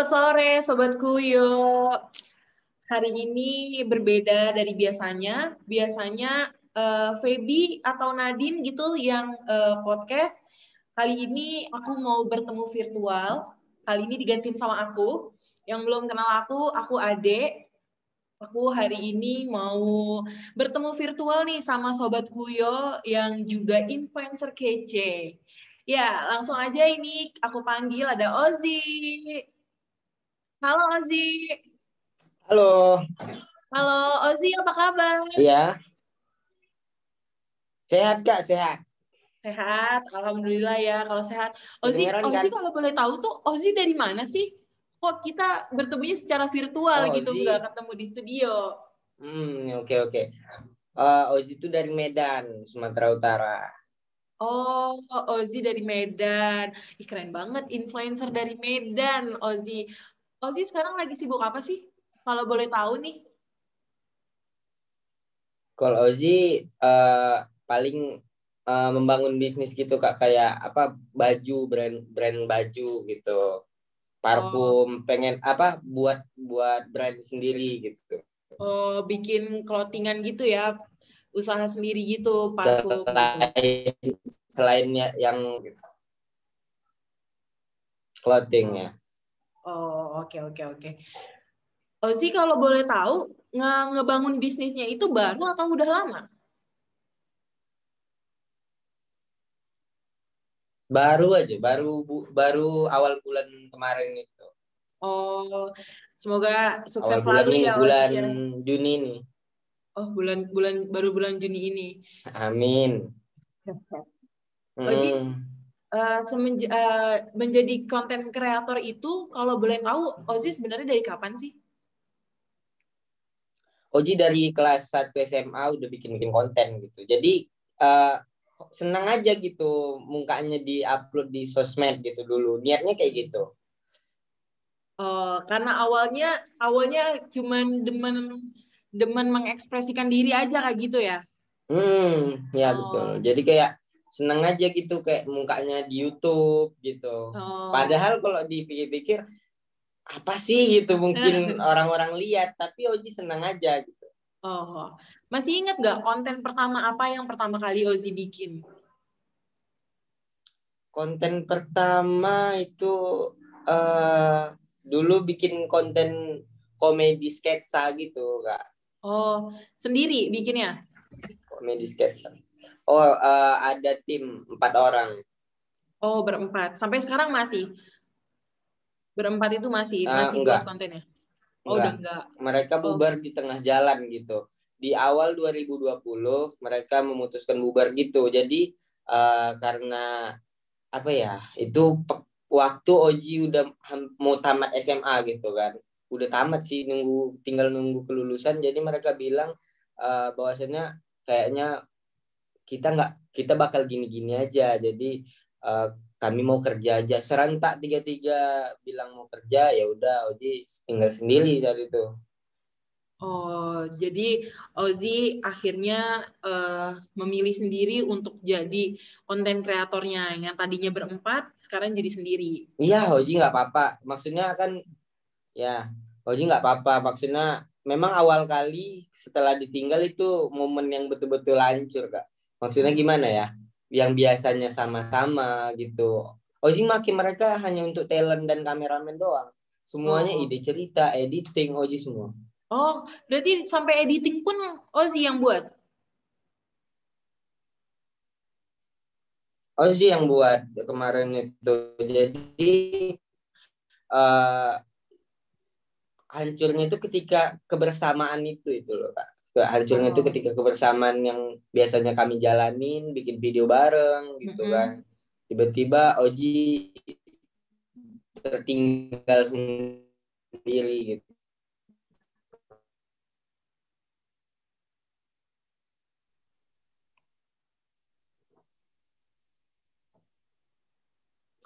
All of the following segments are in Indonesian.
Selamat sore, Sobat Kuyo. Hari ini berbeda dari biasanya. Biasanya Feby atau Nadine gitu yang podcast. Kali ini aku mau bertemu virtual. Kali ini digantiin sama aku. Yang belum kenal aku Ade. Aku hari ini mau bertemu virtual nih sama Sobat Kuyo yang juga influencer kece. Ya, langsung aja ini aku panggil ada Ozzy. Halo Ozzy. Halo. Halo Ozzy, apa kabar? Iya. Sehat Kak, sehat. Sehat, alhamdulillah ya kalau sehat. Ozzy Kedengeran kan? kalau boleh tahu tuh Ozzy dari mana sih? Kok kita bertemunya secara virtual Oh, gitu, Ozi. nggak ketemu di studio? Oke. Ozi itu dari Medan, Sumatera Utara. Oh, Ozzy dari Medan. Ih, keren banget, influencer dari Medan, Ozzy. Ozzy sekarang lagi sibuk apa sih? Kalau boleh tahu nih. Kalau Ozi paling membangun bisnis gitu Kak, kayak apa baju, brand baju gitu. Oh, Parfum, pengen apa buat brand sendiri gitu. bikin clothingan gitu ya, usaha sendiri gitu, parfum gitu. Selainnya yang Oh, clothingnya. oke. Ozzy kalau boleh tahu, ngebangun bisnisnya itu baru atau udah lama? Baru awal bulan kemarin itu. Oh, semoga Awal sukses bulan selalu ini, ya Ozzy bulan ya. Juni nih. Oh, baru bulan Juni ini. Amin. Ozzy, Hmm. menjadi konten kreator itu, kalau boleh tahu, Ozzy sebenarnya dari kapan sih? Oji dari kelas 1 SMA udah bikin konten gitu. Jadi uh, senang aja gitu mukanya di-upload di sosmed gitu dulu. Niatnya kayak gitu. Karena awalnya cuman demen demen mengekspresikan diri aja kayak gitu ya. Ya betul. Oh, Jadi kayak senang aja gitu kayak mukanya di YouTube gitu. Padahal oh. kalau dipikir-pikir apa sih gitu mungkin orang-orang lihat, tapi Oji senang aja gitu. Oh, masih ingat nggak konten pertama apa yang pertama kali Ozzy bikin? Konten pertama itu eh dulu bikin konten komedi sketsa gitu Kak. Oh, sendiri bikinnya? Komedi sketsa. Ada tim 4 orang. Oh, berempat. Sampai sekarang masih? Berempat itu masih buat Enggak, kontennya? Oh, udah enggak. enggak. Mereka Oh, bubar di tengah jalan gitu. Di awal 2020 mereka memutuskan bubar gitu. Jadi karena apa ya? Itu waktu Oji udah mau tamat SMA gitu kan. Udah tamat sih, tinggal nunggu kelulusan. Jadi mereka bilang bahwasannya kayaknya kita bakal gini-gini aja. Jadi uh, kami mau kerja aja. Serentak tiga-tiga bilang mau kerja, ya udah Oji tinggal sendiri saat itu. jadi Ozzy akhirnya memilih sendiri untuk jadi konten kreatornya yang tadinya berempat, sekarang jadi sendiri. Iya, Oji nggak apa-apa. Maksudnya kan ya Oji nggak apa-apa. Maksudnya memang awal kali setelah ditinggal itu momen yang betul-betul hancur, Kak. Maksudnya Hmm. gimana ya? Yang biasanya sama-sama gitu. Oji makin mereka hanya untuk talent dan kameramen doang. Semuanya Oh, ide cerita, editing, Oji semua. oh, berarti sampai editing pun Ozzy yang buat? Oji yang buat kemarin itu. Jadi uh, hancurnya itu ketika kebersamaan itu loh Kak. Hancurnya itu Oh. ketika kebersamaan yang biasanya kami jalanin, bikin video bareng gitu kan. Mm-mm. Tiba-tiba Oji tertinggal sendiri gitu.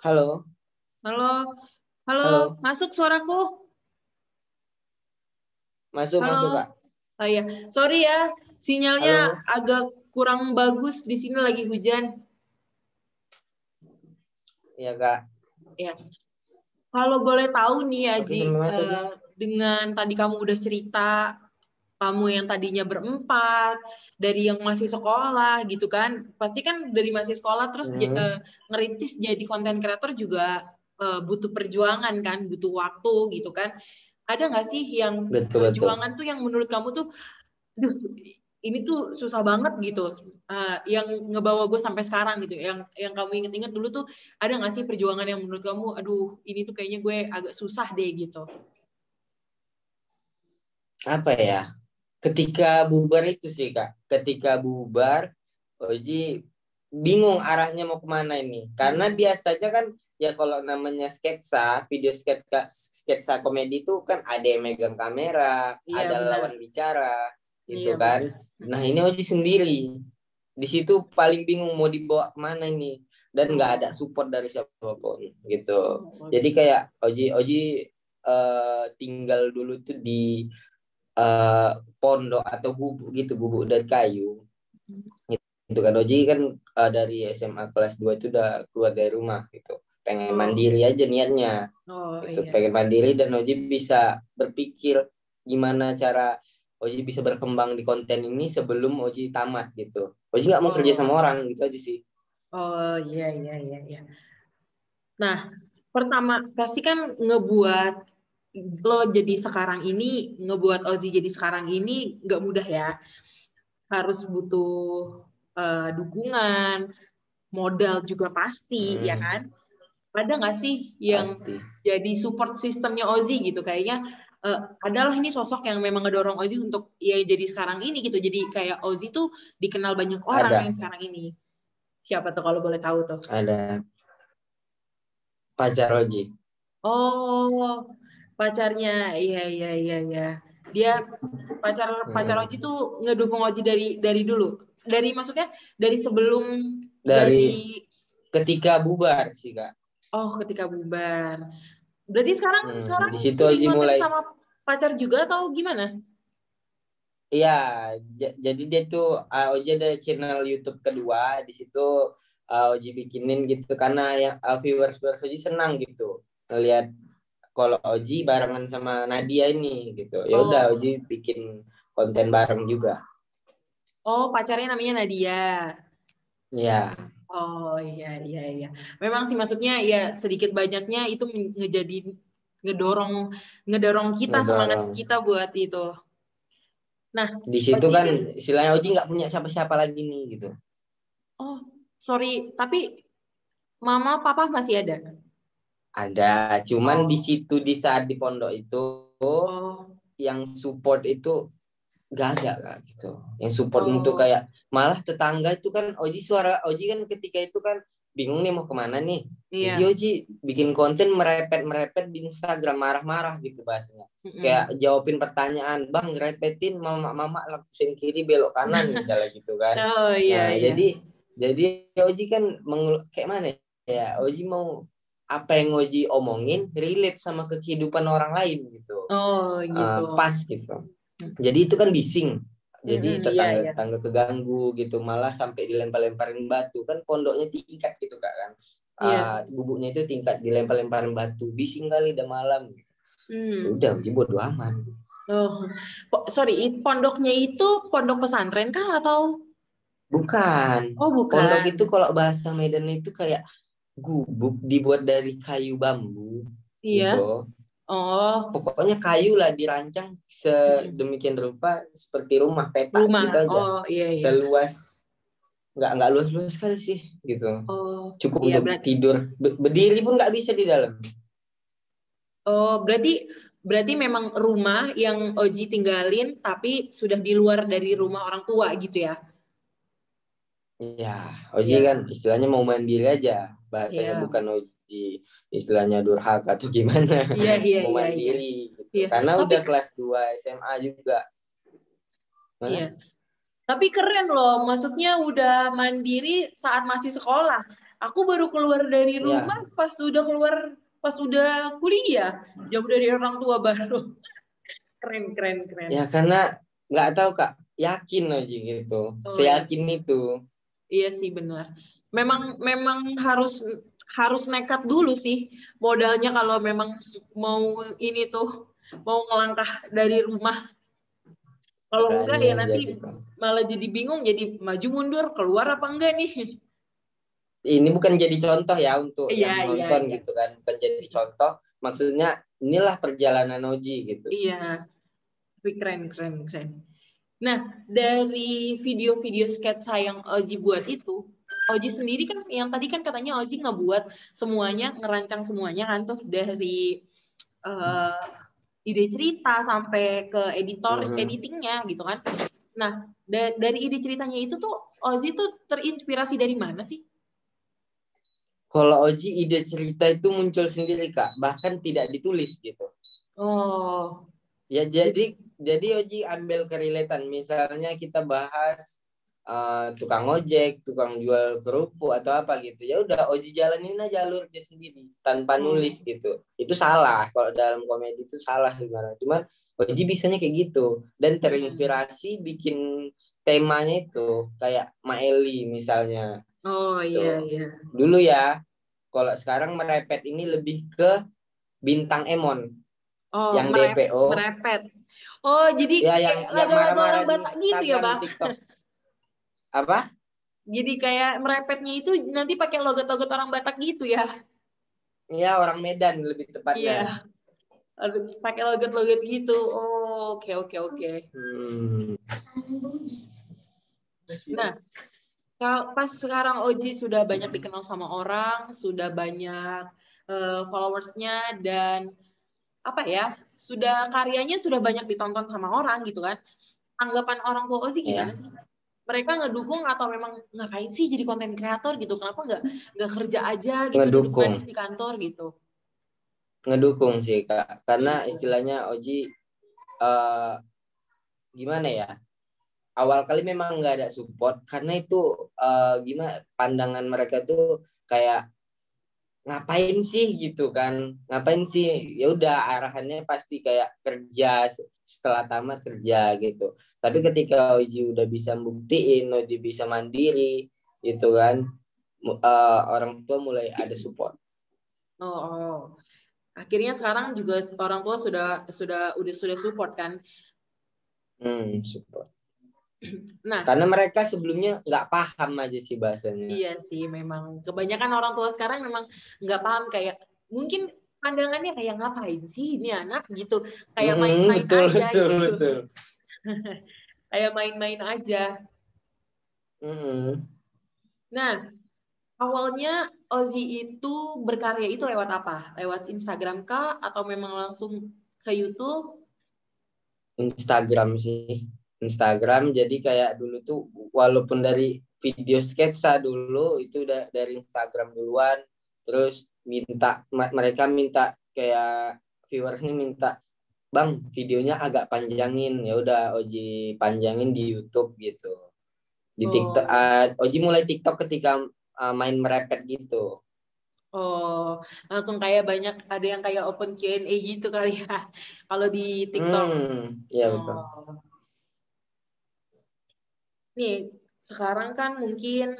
Halo, Halo, halo, halo, masuk suaraku? masuk Halo. masuk Kak. Oh ya, sorry ya, sinyalnya Halo, agak kurang bagus di sini lagi hujan. ya Kak. Ya. Kalau boleh tahu nih ya, Oke, Ji, sampai mana tadi? dengan tadi kamu udah cerita, kamu yang tadinya berempat, dari yang masih sekolah gitu kan, pasti kan dari masih sekolah terus ngerintis jadi konten kreator juga butuh perjuangan kan, butuh waktu gitu kan. Ada nggak sih yang Betul betul. perjuangan tuh yang menurut kamu tuh, aduh, ini tuh susah banget gitu, yang ngebawa gue sampai sekarang gitu, yang kamu inget-inget dulu tuh, ada nggak sih perjuangan yang menurut kamu, aduh ini tuh kayaknya gue agak susah deh gitu. Apa ya? Ketika bubar itu sih Kak. Ketika bubar, Oji bingung arahnya mau kemana ini. Karena biasanya kan ya kalau namanya sketsa, video sketsa, sketsa komedi itu kan ada yang megang kamera, Iya ada benar, lawan bicara, iya gitu kan. benar. Nah ini Oji sendiri. Di situ paling bingung mau dibawa kemana ini. Dan nggak ada support dari siapapun gitu. Oh, Jadi gitu. kayak Oji tinggal dulu tuh di pondok atau gubuk gitu, gubuk dari kayu gitu kan. Oji kan dari SMA kelas 2 itu udah keluar dari rumah gitu, pengen Oh, mandiri aja niatnya oh gitu, iya. pengen mandiri dan Oji bisa berpikir gimana cara Oji bisa berkembang di konten ini sebelum Oji tamat gitu. Oji nggak mau kerja sama Oh, orang gitu aja sih. oh iya iya iya iya. Nah, pertama pasti kan ngebuat lo jadi sekarang ini, ngebuat Ozzy jadi sekarang ini nggak mudah ya. Harus butuh dukungan, modal juga pasti, ya Hmm, kan? Ada nggak sih yang pasti jadi support sistemnya Ozzy gitu? Kayaknya adalah ini sosok yang memang ngedorong Ozzy untuk ya jadi sekarang ini gitu. Jadi kayak Ozzy tuh dikenal banyak orang yang ada sekarang ini. Siapa tuh kalau boleh tahu tuh? ada pacar Oji. Oh, pacarnya. Iya iya iya iya. Dia pacar pacar Ozzy Hmm. tuh ngedukung Ozzy dari dulu. Dari maksudnya dari sebelum dari Dari ketika bubar sih Kak. ketika bubar. Berarti sekarang sekarang Di situ sering Oji konten mulai. sama pacar juga atau gimana? Iya, jadi dia tuh Oji ada channel YouTube kedua di situ, Oji bikinin gitu karena ya viewers Oji senang gitu ngelihat kalau Oji barengan sama Nadia ini gitu. Ya udah Oji Oh, bikin konten bareng juga. oh pacarnya namanya Nadia. Iya, Oh iya iya iya. Memang sih maksudnya ya sedikit banyaknya itu ngejadi ngedorong ngedorong kita semangat ngedorong. kita buat itu. Nah, Di situ Oji kan kan, istilahnya Oji nggak punya siapa-siapa lagi nih gitu. oh sorry, tapi mama papa masih ada. Ada, cuman di Oh, situ di saat di pondok itu oh, yang support itu gak ada Kak, gitu yang support untuk oh, kayak malah tetangga itu kan Oji kan ketika itu kan bingung nih mau kemana nih, jadi iya. Oji bikin konten merepet di Instagram marah-marah gitu bahasanya, kayak Mm-mm. jawabin pertanyaan bang repetin mama lapisin kiri belok kanan misalnya gitu kan. Oh iya Nah iya. jadi Oji kan kayak mana ya, Oji mau apa yang Oji omongin relate sama kehidupan orang lain gitu. Oh gitu. Pas gitu. Jadi itu kan bising. Mm-mm, Jadi iya iya. tetangga-tetangga keganggu gitu, malah sampai dilempar-lemparin batu. Kan pondoknya tingkat gitu Kak kan. Iya. Gubuknya itu tingkat, dilempar-lemparin batu. Bising kali udah malam gitu. Ya Hmm. udah, uji bodo amat. Oh, sorry, pondoknya itu pondok pesantren kah atau? Bukan. Oh, Pondok bukan. itu kalau bahasa Medan itu kayak gubuk dibuat dari kayu bambu gitu. Iya. Oh, Pokoknya kayu lah dirancang mm-mm. sedemikian rupa seperti rumah petak Rumah. gitu aja. Oh, iya iya. Seluas nggak luas-luas sekali sih gitu, Oh, cukup iya untuk berarti. tidur, berdiri pun nggak bisa di dalam. Oh, berarti berarti memang rumah yang Oji tinggalin tapi sudah di luar dari rumah orang tua gitu ya? Ya Oji kan Iya. istilahnya mau mandiri aja bahasanya, Iya. bukan Oji istilahnya durhaka atau gimana. Iya iya Mau iya iya. mandiri gitu Iya. karena Tapi udah kelas 2 SMA juga. iya. Mana? Tapi keren loh, maksudnya udah mandiri saat masih sekolah. Aku baru keluar dari rumah Ya pas udah kuliah, jauh dari orang tua baru. Keren, keren, keren. ya karena nggak tahu Kak, yakin Oji gitu, Oh ya, seyakin itu. Iya sih benar. Memang harus nekat dulu sih modalnya kalau memang mau ini tuh mau ngelangkah dari rumah. Kalau enggak Makanya ya nanti jadi kan. malah jadi bingung, jadi maju mundur, keluar apa enggak nih? Ini bukan jadi contoh ya untuk Iya, yang iya, nonton iya. gitu kan, bukan jadi contoh. Maksudnya inilah perjalanan Oji gitu. Iya, tapi keren. Nah, dari video-video sketsa yang Oji buat itu, Oji sendiri kan yang tadi kan katanya Oji ngebuat semuanya, ngerancang semuanya kan tuh dari eh, ide cerita sampai ke Mm-mm. editingnya gitu kan. Nah, dari ide ceritanya itu tuh Oji tuh terinspirasi dari mana sih? Kalau Oji ide cerita itu muncul sendiri Kak, bahkan tidak ditulis gitu. Oh, Ya jadi jadi Oji ambil kerelatan. Misalnya kita bahas tukang ojek, tukang jual kerupuk atau apa gitu. Ya udah Oji jalanin aja jalur dia sendiri tanpa nulis oh, gitu. Itu salah kalau dalam komedi itu salah gimana. Cuman Oji bisanya kayak gitu dan hmm. terinspirasi bikin temanya itu kayak Maeli misalnya Oh iya tuh. iya. Dulu ya, kalau sekarang merepet ini lebih ke Bintang Emon Oh, yang DPO. merepet. Oh, jadi Ya, kayak yang lagu-lagu orang marah-marah di Batak gitu ya, Instagram, di Bang? TikTok. Apa? Jadi kayak merepetnya itu nanti pakai logat-logat orang Batak gitu ya? Ya, orang Medan lebih tepatnya. Iya, pakai logat-logat gitu. Oh, oke oke oke. Hmm. Nah, pas sekarang Oji sudah banyak dikenal sama orang, sudah banyak followersnya dan apa ya, sudah karyanya sudah banyak ditonton sama orang gitu kan? Anggapan orang tua Oji gimana Ya, sih? Mereka ngedukung atau memang ngapain sih jadi konten kreator gitu? Kenapa nggak kerja aja gitu, duduk ngedukung. manis di kantor gitu? Ngedukung sih, Kak. Karena Ngedukung. istilahnya Oji, eh, gimana ya? Awal kali memang nggak ada support. Karena itu, gimana, pandangan mereka tuh kayak, ngapain sih gitu kan, ngapain sih, ya udah arahannya pasti kayak kerja, setelah tamat kerja gitu. Tapi ketika Oji udah bisa buktiin Oji bisa mandiri gitu kan, orang tua mulai ada support. Oh, oh. Akhirnya sekarang juga orang tua sudah support kan? Support Nah, karena mereka sebelumnya nggak paham aja sih bahasanya. iya sih memang kebanyakan orang tua sekarang memang nggak paham kayak mungkin pandangannya kayak ngapain sih ini anak gitu, kayak main-main Betul aja betul gitu, betul. kayak main-main aja. Mm-mm. Nah, awalnya Ozzy itu berkarya itu lewat apa? Lewat Instagram kah atau memang langsung ke YouTube? Instagram sih, Instagram. Jadi kayak dulu tuh walaupun dari video sketsa dulu itu udah dari Instagram duluan, terus mereka minta kayak viewersnya minta, bang videonya agak panjangin, ya udah Oji panjangin di YouTube gitu, di TikTok. Oh, Oji mulai TikTok ketika main merepet gitu. oh, langsung kayak banyak ada yang kayak open Q&A gitu kali ya. Kalau di TikTok. Iya betul. Oh, nih sekarang kan mungkin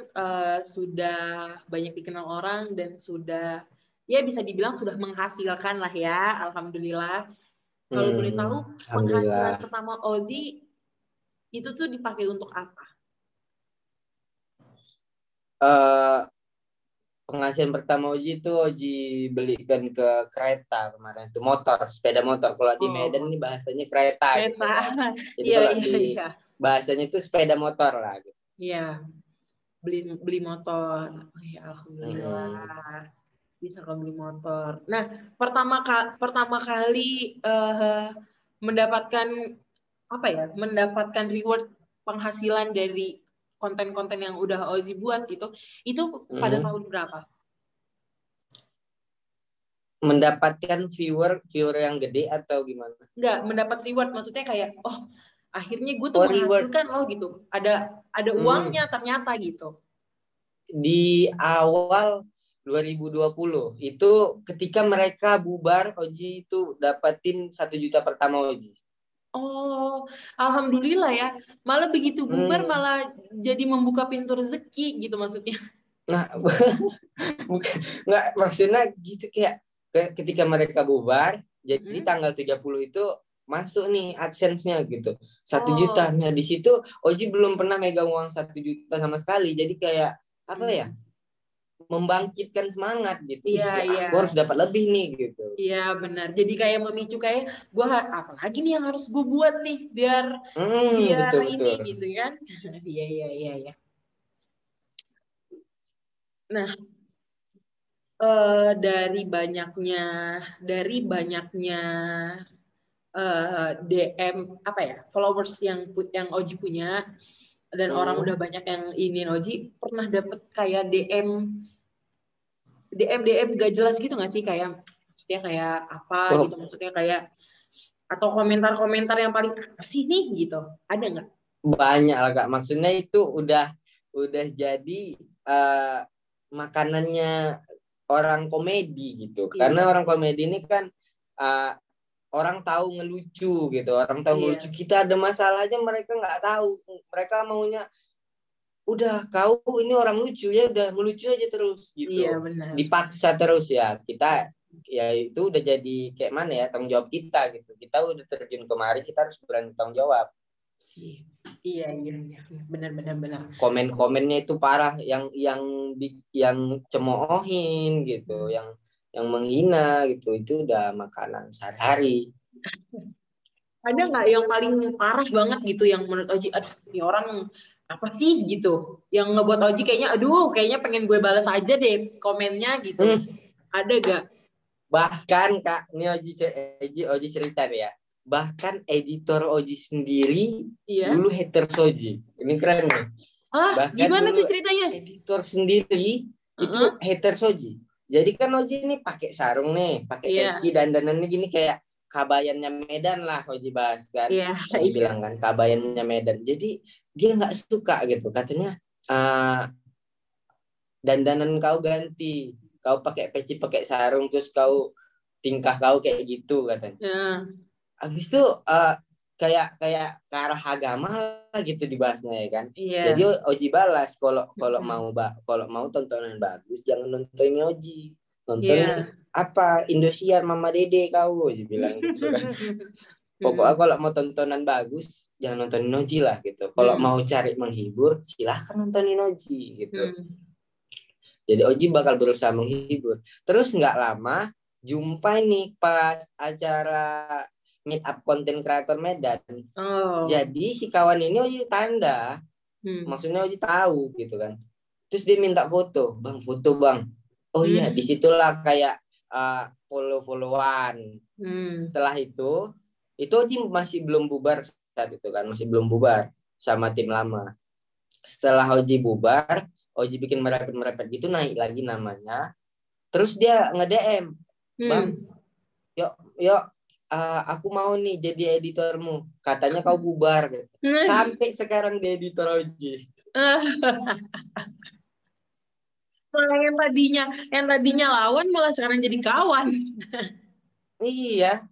sudah banyak dikenal orang dan sudah ya bisa dibilang sudah menghasilkan lah ya, alhamdulillah. Kalau boleh tahu penghasilan Alhamdulillah. pertama Ozi itu tuh dipakai untuk apa? eh Penghasilan pertama Oji itu Oji belikan ke kereta kemarin, itu motor, sepeda motor. Kalau di Medan Oh, ini bahasanya kereta gitu kereta. kan. Jadi Iya, kalau iya, di iya. bahasanya itu sepeda motor lah gitu. Iya, beli beli motor. Oh, ya, Mm-mm. alhamdulillah bisa beli motor. Nah, pertama kali mendapatkan apa ya? Mendapatkan reward penghasilan dari konten-konten yang udah Ozi buat gitu. Itu pada Mm. tahun berapa? Mendapatkan viewer yang gede atau gimana? Enggak, mendapat reward maksudnya kayak oh, akhirnya gue tuh Oh, reward. menghasilkan loh gitu. Ada uangnya Hmm. ternyata gitu. Di awal 2020 itu ketika mereka bubar, Oji itu dapatin 1 juta pertama Oji. Oh, alhamdulillah ya. Malah begitu bubar malah jadi membuka pintu rezeki gitu maksudnya. Nah, bukan, nggak maksudnya gitu kayak ketika mereka bubar, jadi tanggal 30 itu masuk nih AdSense-nya gitu. 1 juta. Nah, di situ Oji belum pernah megang uang 1 juta sama sekali. Jadi kayak apa ya? Membangkitkan semangat gitu. Iya, iya. Aku harus dapat lebih nih gitu. Iya, benar. Jadi kayak memicu kayak gue apalagi nih yang harus gue buat nih biar Betul, ini betul. gitu kan. Iya, iya, iya, iya. Nah, dari banyaknya DM apa ya followers yang Oji punya dan orang udah banyak yang ini Oji pernah dapet kayak DM gak jelas gitu nggak sih kayak maksudnya kayak apa gitu maksudnya kayak atau komentar-komentar yang paling apa sih nih gitu ada nggak? Banyak lah Kak, maksudnya itu udah jadi makanannya orang komedi gitu. Karena orang komedi ini kan orang tahu ngelucu gitu, orang tahu ngelucu. Kita ada masalahnya mereka nggak tahu, mereka maunya udah kau ini orang lucu ya udah melucu aja terus gitu. Iya, benar. Dipaksa terus ya kita ya itu udah jadi kayak mana ya tanggung jawab kita gitu. Kita udah terjun kemari kita harus berani tanggung jawab. Iya, benar. Komen-komennya itu parah, yang cemoohin gitu, yang menghina gitu, itu udah makanan sehari-hari. Ada nggak yang paling parah banget gitu yang menurut Oji, aduh ini orang apa sih gitu, yang ngebuat Oji kayaknya, aduh kayaknya pengen gue balas aja deh komennya gitu. Ada gak? Bahkan Kak, ini Oji cerita ya. Bahkan editor Oji sendiri dulu haters Oji. Ini keren nih. Bahkan gimana dulu tuh ceritanya? editor sendiri itu haters Oji. Jadi kan Oji ini pakai sarung nih, pakai peci dan dandanannya gini kayak kabayannya Medan lah Oji bahas kan. Oji bilang kan kabayannya Medan. Jadi dia nggak suka gitu. Katanya dandanan kau ganti. Kau pakai peci, pakai sarung, terus kau tingkah kau kayak gitu katanya. Habis itu kayak ke arah agama lah gitu dibahasnya ya kan. Jadi Oji balas kalau mau tontonan bagus jangan nontonin Oji. Nontonin apa Indosiar Mama Dede kau Oji bilang gitu kan. Pokoknya kalau mau tontonan bagus jangan nontonin Oji lah gitu. Kalau mau cari menghibur silahkan nontonin Oji gitu. Jadi Oji bakal berusaha menghibur. Terus nggak lama jumpa nih pas acara meet up content creator Medan. Jadi si kawan ini Oji tanda, maksudnya Oji tahu gitu kan. Terus dia minta foto, bang foto bang. Oh iya, disitulah kayak follow-followan. Setelah itu Oji masih belum bubar saat itu kan, masih belum bubar sama tim lama. Setelah Oji bubar, Oji bikin merepet gitu, naik lagi namanya. Terus dia nge-DM, bang, yuk, aku mau nih jadi editormu. Katanya kau bubar. Sampai sekarang dia editor Oji. Malah yang tadinya lawan malah sekarang jadi kawan. Iya,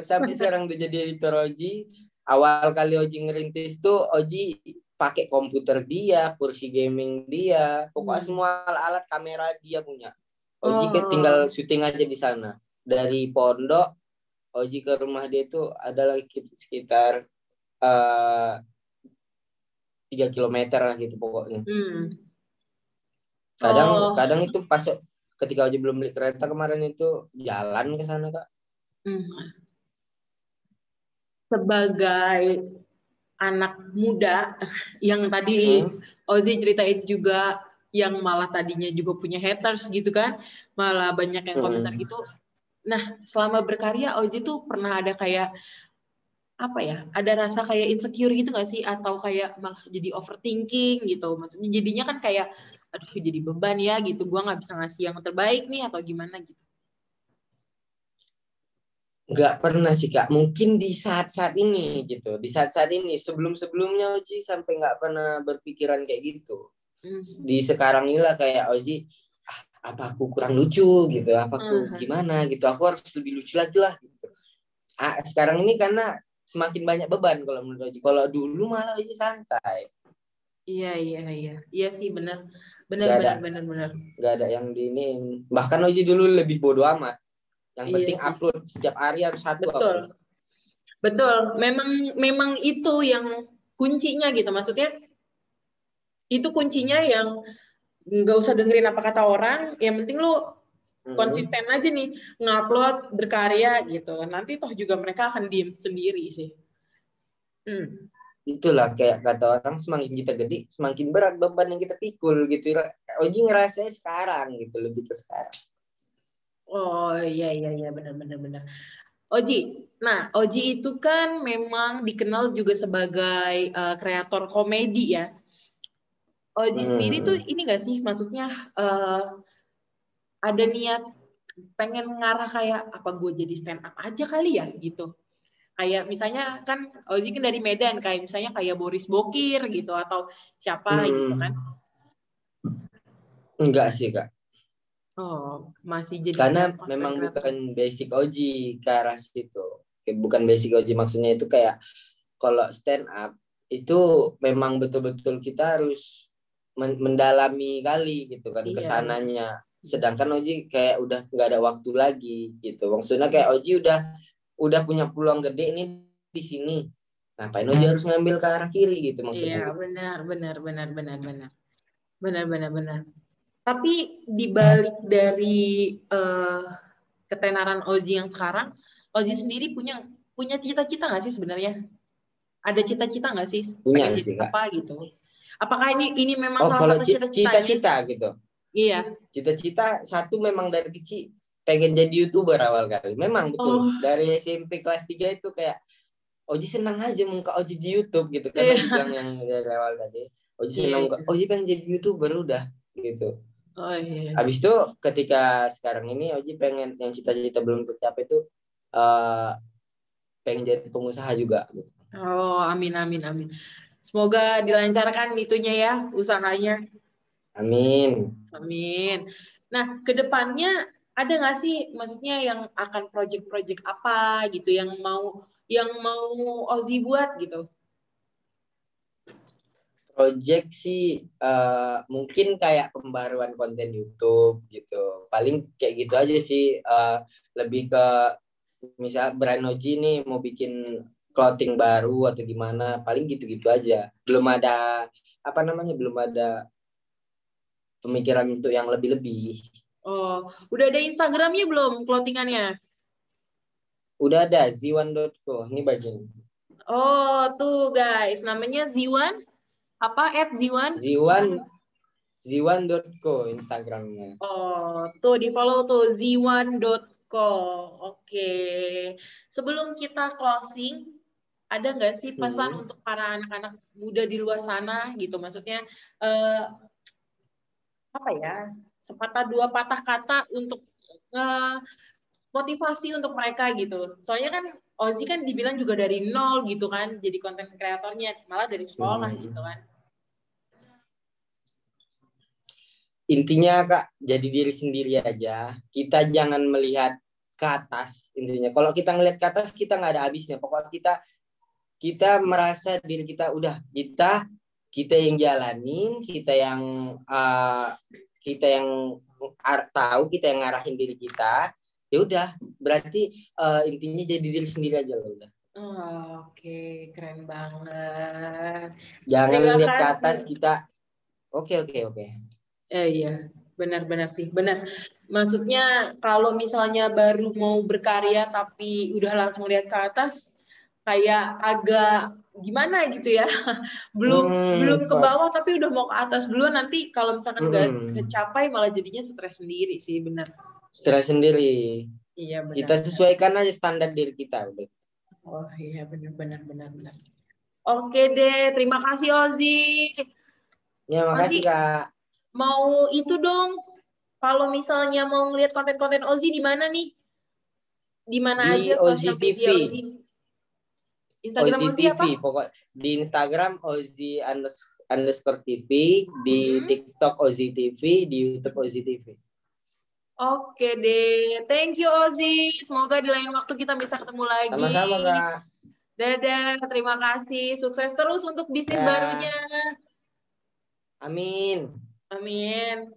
sampai sekarang dia jadi editor Oji. Awal kali Oji ngerintis tuh Oji pakai komputer dia, kursi gaming dia, pokoknya semua alat kamera dia punya. Oji tinggal syuting aja di sana. Dari pondok Oji ke rumah dia itu adalah sekitar 3 kilometer lah gitu pokoknya. Kadang itu pas ketika Oji belum beli kereta kemarin itu jalan ke sana Kak. Sebagai anak muda yang tadi Ozi ceritain juga yang malah tadinya juga punya haters gitu kan, malah banyak yang komentar gitu. Nah, selama berkarya Ozi tuh pernah ada kayak apa ya? Ada rasa kayak insecure gitu nggak sih? Atau kayak malah jadi overthinking gitu? Maksudnya jadinya kan kayak, aduh jadi beban ya gitu. Gua nggak bisa ngasih yang terbaik nih atau gimana gitu? Nggak pernah sih Kak, mungkin di saat-saat ini gitu, di saat-saat ini sebelum-sebelumnya Oji sampai nggak pernah berpikiran kayak gitu. Di sekarang inilah kayak Oji, apa aku kurang lucu gitu, apa aku gimana gitu, aku harus lebih lucu lagi lah gitu. Sekarang ini karena semakin banyak beban kalau menurut Oji. Kalau dulu malah Oji santai. Iya sih, benar Gak ada benar. gak ada yang diinin. Bahkan Oji dulu lebih bodo amat. Yang Iya penting sih, upload setiap hari harus satu upload. betul. Memang itu yang kuncinya gitu. Maksudnya itu kuncinya yang nggak usah dengerin apa kata orang. Yang penting lu konsisten aja nih ngupload, berkarya gitu. Nanti toh juga mereka akan diem sendiri sih. Itulah kayak kata orang, semakin kita gede semakin berat beban yang kita pikul gitu. Oji ngerasanya sekarang gitu, lebih ke sekarang. Oh iya benar. Oji, nah Oji itu kan memang dikenal juga sebagai kreator komedi ya. Oji sendiri tuh ini nggak sih, maksudnya ada niat pengen ngarah kayak apa gue jadi stand up aja kali ya gitu. Kayak misalnya kan Oji kan dari Medan, kayak misalnya kayak Boris Bokir gitu atau siapa gitu kan. Enggak sih Kak. Oh, masih jadi Karena content memang creator. bukan basic Oji ke arah situ. Bukan basic Oji, maksudnya itu kayak kalau stand up itu memang betul-betul kita harus mendalami kali gitu kan kesananya. Sedangkan Oji kayak udah nggak ada waktu lagi gitu. Maksudnya kayak Oji udah punya peluang gede nih di sini. Ngapain Oji harus ngambil ke arah kiri gitu maksudnya. Iya, benar. Tapi dibalik dari ketenaran Oji yang sekarang, Oji sendiri punya cita-cita nggak sih sebenarnya? Ada cita-cita nggak sih Punya pengen jadi sih Kak. apa gitu? Apakah ini memang salah kalau satu cita-citanya? cita-cita gitu. Iya. Cita-cita satu memang dari kecil pengen jadi YouTuber awal kali. Memang betul. Oh. Dari SMP kelas 3 itu kayak Oji senang aja muka Oji di YouTube gitu kan. Iya. Oji bilang yang dari awal tadi. Oji senang muka, Oji pengen jadi YouTuber udah gitu. Oh iya. Habis itu ketika sekarang ini Oji pengen, yang cita-cita belum tercapai itu pengen jadi pengusaha juga gitu. Oh, amin. Semoga dilancarkan itunya ya, usahanya. Amin. Nah, kedepannya ada nggak sih, maksudnya yang akan project-project apa gitu yang mau Ozi buat gitu? Project sih mungkin kayak pembaruan konten YouTube gitu. Paling kayak gitu aja sih. Lebih ke misal brand Oji nih mau bikin clothing baru atau gimana. Paling gitu-gitu aja. Belum ada belum ada pemikiran untuk yang lebih-lebih. Oh, udah ada Instagramnya belum clothingannya? Udah ada ziwan.co. Ini bajunya. Oh, tuh guys, namanya Ziwan. Apa? @Ziwan? Ziwan.co Instagramnya. Oh, tuh di follow tuh ziwan.co. Oke. Sebelum kita closing, ada nggak sih pesan untuk para anak-anak muda di luar sana gitu? Maksudnya apa ya? Sepatah dua patah kata untuk motivasi untuk mereka gitu. Soalnya kan Ozi kan dibilang juga dari nol gitu kan, jadi konten kreatornya malah dari sekolah gitu kan. Intinya Kak, jadi diri sendiri aja. Kita jangan melihat ke atas intinya. Kalau kita ngelihat ke atas kita nggak ada habisnya. Pokoknya kita merasa diri kita udah kita yang jalanin, kita yang tahu, kita yang ngarahin diri kita. Ya udah, berarti intinya jadi diri sendiri aja loh udah. Oke, keren banget. Jangan lihat ke atas kita. Oke. Iya, benar sih, benar. Maksudnya kalau misalnya baru mau berkarya tapi udah langsung lihat ke atas, kayak agak gimana gitu ya. Belum ke bawah tapi udah mau ke atas dulu, nanti kalau misalkan nggak kecapai malah jadinya stres sendiri sih, benar. Stres sendiri. Iya, benar. Kita sesuaikan aja standar diri kita udah. Oh iya, benar. Oke deh, terima kasih Ozi. Ya, makasih Kak. Mau itu dong, kalau misalnya mau ngeliat konten-konten Ozi di mana nih? Di mana aja sosial media Ozi? Instagram Ozi apa? Pokok di Instagram Ozi _TV, di TikTok Ozi TV, di YouTube Ozi TV. Oke deh, thank you Ozi. Semoga di lain waktu kita bisa ketemu lagi. Sama-sama Kak. Dadah, terima kasih. Sukses terus untuk bisnis Ya, barunya. amin. Amin.